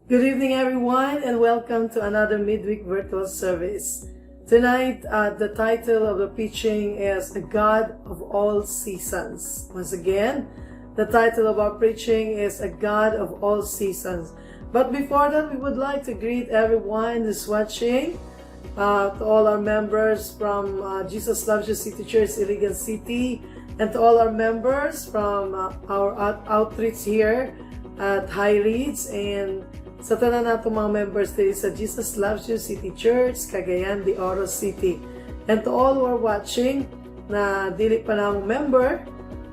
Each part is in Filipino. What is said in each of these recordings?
Good evening, everyone, and welcome to another midweek virtual service. Tonight, the title of the preaching is The God of All Seasons. Once again, the title of our preaching is A God of All Seasons. But before that, we would like to greet everyone who's watching, to all our members from Jesus Loves You City Church, Iligan City, and to all our members from our outreach here at High Reeds, and sa tanan nato mga members dito sa Jesus Loves You City Church, Cagayan de Oro City. And to all who are watching na dili pa na member,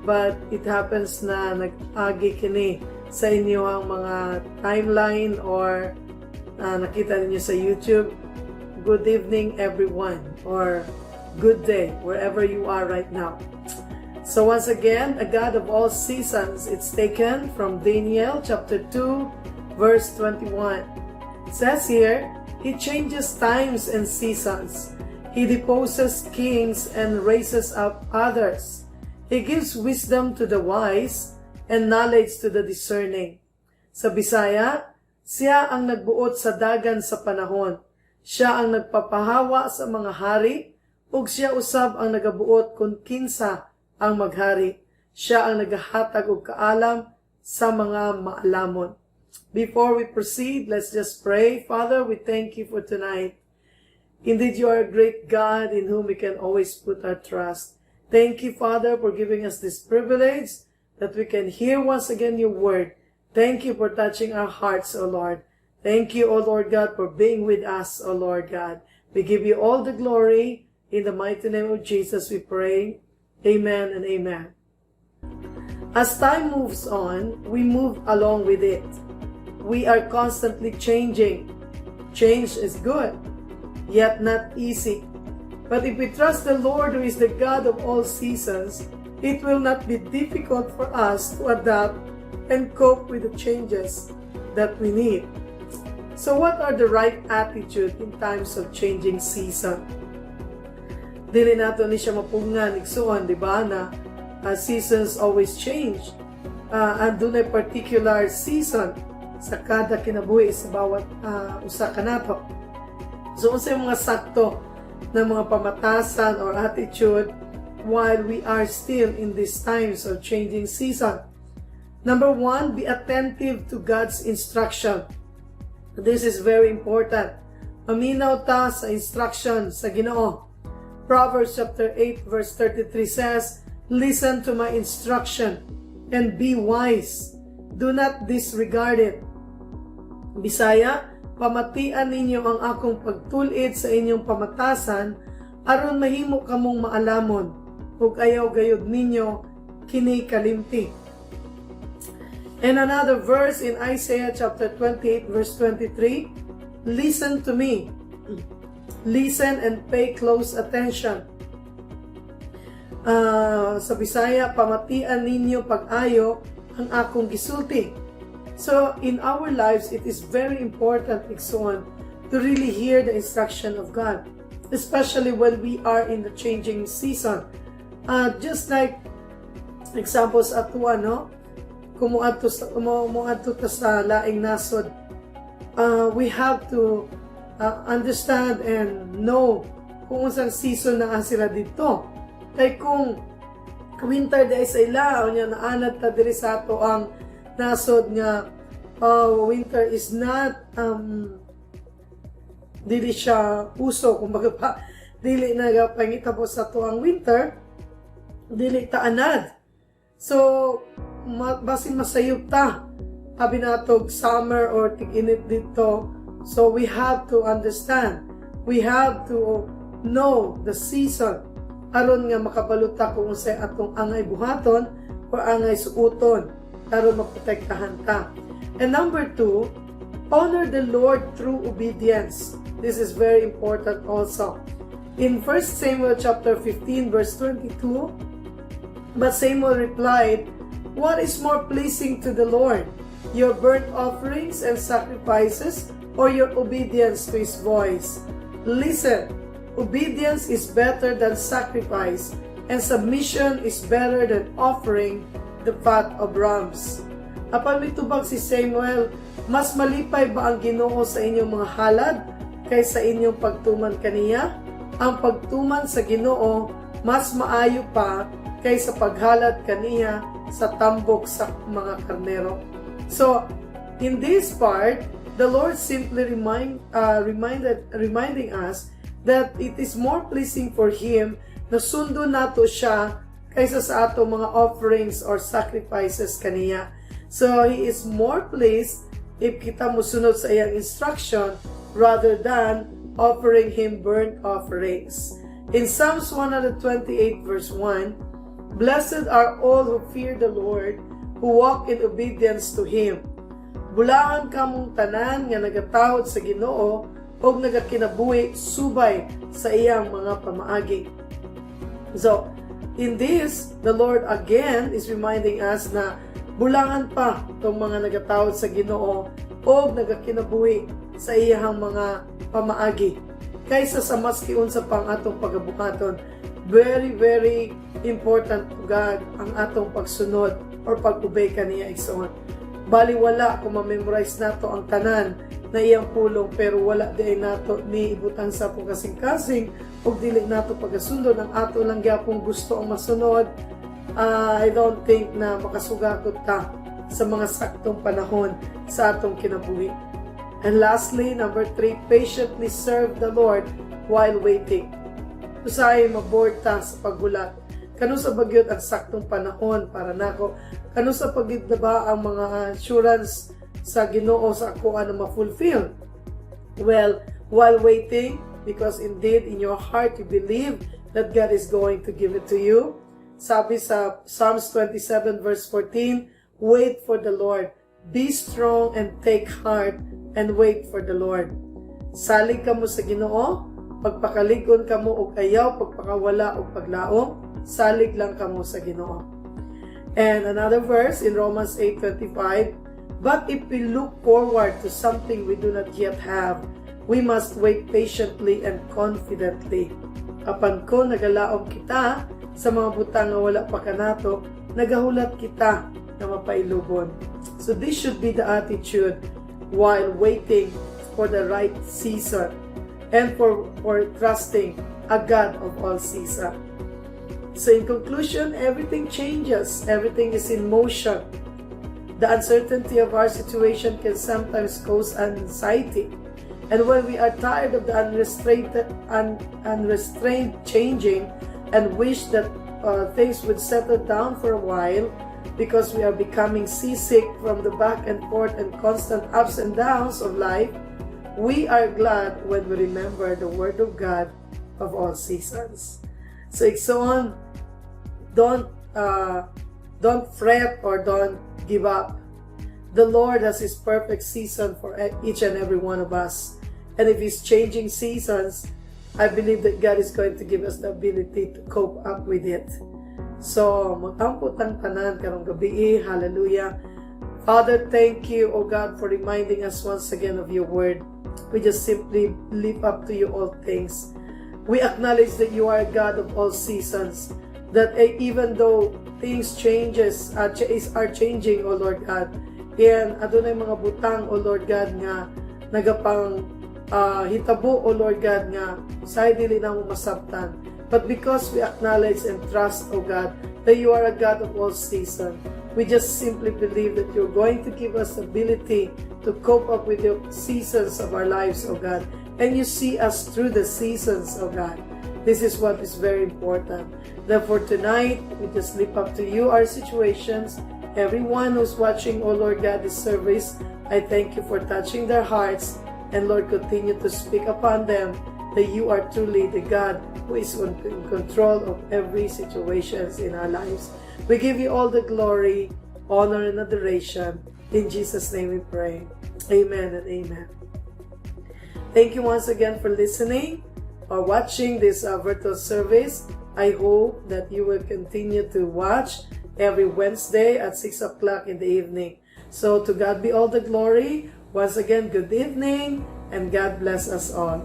but it happens na nag-agi kini sa inyo ang mga timeline or nakita ninyo sa YouTube. Good evening everyone, or good day wherever you are right now. So once again, a God of all seasons, it's taken from Daniel chapter 2 verse 21. It says here, He changes times and seasons. He deposes kings and raises up others. He gives wisdom to the wise and knowledge to the discerning. Sa Bisaya, siya ang nagbuot sa dagan sa panahon. Siya ang nagpapahawa sa mga hari, ug siya usab ang nagabuot kung kinsa ang maghari. Siya ang nagahatag og kaalam sa mga maalamon. Before we proceed, let's just pray. Father, we thank you for tonight. Indeed, you are a great God in whom we can always put our trust. Thank you, Father, for giving us this privilege that we can hear once again your word. Thank you for touching our hearts, O Lord. Thank you, O Lord God, for being with us, O Lord God. We give you all the glory. In the mighty name of Jesus, we pray. Amen and amen. As time moves on, we move along with it. We are constantly changing. Change is good, yet not easy. But if we trust the Lord, who is the God of all seasons, it will not be difficult for us to adapt and cope with the changes that we need. So what are the right attitude in times of changing season? Dili nato ni siya mapungan, igsuon, di ba, na seasons always change. Andun ay particular season sa kada kinabuhi sa bawat usa ka nato. So, unsay mga sakto na mga pamatasan or attitude while we are still in these times of changing season? Number 1, be attentive to God's instruction. This is very important. Maminaw ta sa instruction sa Ginoo. Proverbs chapter 8 verse 33 says, Listen to my instruction and be wise. Do not disregard it. Bisaya, pamatian ninyo ang akong pagtulid sa inyong pamatasan aron mahimo kamong maalamon ug ayaw gayud ninyo kini kalimti. And another verse in Isaiah chapter 28 verse 23, Listen to me. Listen and pay close attention. Sa Bisaya, pamatian ninyo pag-ayo ang akong gisulti. So, in our lives, it is very important, Iksuan, to really hear the instruction of God, especially when we are in the changing season. Just like examples atua, no? Kumuadto ta sa laing nasod, we have to understand and know kung unsang season na sila dito. Kay kung winter day sa ila, o niya naanad ta diri sa ato ang nasod nga winter is not dili siya uso, kumbaga pa dili na pangita po sa ato ang winter, dili ta anad. So basin masayop ta abi natog summer or tig-init dito. So we have to understand, we have to know the season aron nga makabaluta kung unsay atong angay buhaton o angay suoton aron maprotektahan ta. And number 2, honor the Lord through obedience. This is very important also. In 1 Samuel chapter 15 verse 22, but Samuel replied, What is more pleasing to the Lord, your burnt offerings and sacrifices, or your obedience to His voice? Listen, obedience is better than sacrifice, and submission is better than offering the fat of rams. Apan mitubag si Samuel, mas malipay ba ang Ginoo sa inyong mga halad kaysa inyong pagtuman kaniya? Ang pagtuman sa Ginoo mas maayo pa kaysa paghalad kaniya sa tambok sa mga karnero. So, in this part, the Lord simply reminding us that it is more pleasing for Him na sundo nato siya kaysa sa ato mga offerings or sacrifices kaniya. So, He is more pleased if kita musunod sa iyang instruction rather than offering Him burnt offerings. In Psalms 128 verse 1, "Blessed are all who fear the Lord, who walk in obedience to Him. Bulahan kamong tanan nga nagatawod sa Ginoo o nagakinabuhi subay sa iyang mga pamaagi." So, in this, the Lord again is reminding us na bulangan pa itong mga nagatawod sa Ginoo o nagakinabuhi sa iyang mga pamaagi. Kaysa sa maskiun sa pang atong pagabuhaton, very, very important to God ang atong pagsunod or pag-obey kaniya igsoon. Baliwala kung ma-memorize nato ang tanan na iyang pulong pero wala di nato ni ibutang sa pong kasing-kasing o dili nato pagasunod ang ato lang gyapong gusto ang masunod. I don't think na makasugagot ta sa mga saktong panahon sa atong kinabuhi. And lastly, number 3, patiently serve the Lord while waiting. Usahay maboard ta sa paghulat. Kano sa bagyot ang saktong panahon para nako? Kano sa pagyud na ba ang mga assurance sa Ginoo sa ako na ma-fulfill? Well, while waiting, because indeed in your heart you believe that God is going to give it to you. Sabi sa Psalms 27 verse 14, "Wait for the Lord. Be strong and take heart and wait for the Lord." Salig ka mo sa Ginoo, pagpakalig-on ka mo og ayaw, pagpakawala og paglaom, salig lang ka mo sa Ginoo. And another verse in Romans 8:25, "But if we look forward to something we do not yet have, we must wait patiently and confidently." Apan ko nagalaom kita sa mga butang nga wala pa kanato, nagahulat kita na mapailubon. So this should be the attitude while waiting for the right season and for trusting a God of all season. So in conclusion, everything changes. Everything is in motion. The uncertainty of our situation can sometimes cause anxiety. And when we are tired of the unrestrained changing and wish that things would settle down for a while because we are becoming seasick from the back and forth and constant ups and downs of life, we are glad when we remember the Word of God of all seasons. So igsoon, don't fret or don't give up. The Lord has His perfect season for each and every one of us. And if He's changing seasons, I believe that God is going to give us the ability to cope up with it. So, mag-ampot ang tanan karong gabi. Hallelujah. Father, thank you, O God, for reminding us once again of your word. We just simply lift up to you all things. We acknowledge that you are a God of all seasons. That even though things are changing, O Lord God, and adunay mga butang, O Lord God, nga nagapang hitabo, O Lord God, nga sa dili na mo masabtan. But because we acknowledge and trust, O God, that you are a God of all seasons, we just simply believe that you're going to give us ability to cope up with the seasons of our lives, O God. And you see us through the seasons, O God. This is what is very important. Therefore tonight, we just lift up to you our situations. Everyone who's watching, O Lord God, this service, I thank you for touching their hearts. And Lord, continue to speak upon them that you are truly the God who is in control of every situation in our lives. We give you all the glory, honor, and adoration. In Jesus' name we pray. Amen and amen. Thank you once again for listening or watching this virtual service. I hope that you will continue to watch every Wednesday at 6 o'clock in the evening. So to God be all the glory. Once again, good evening and God bless us all.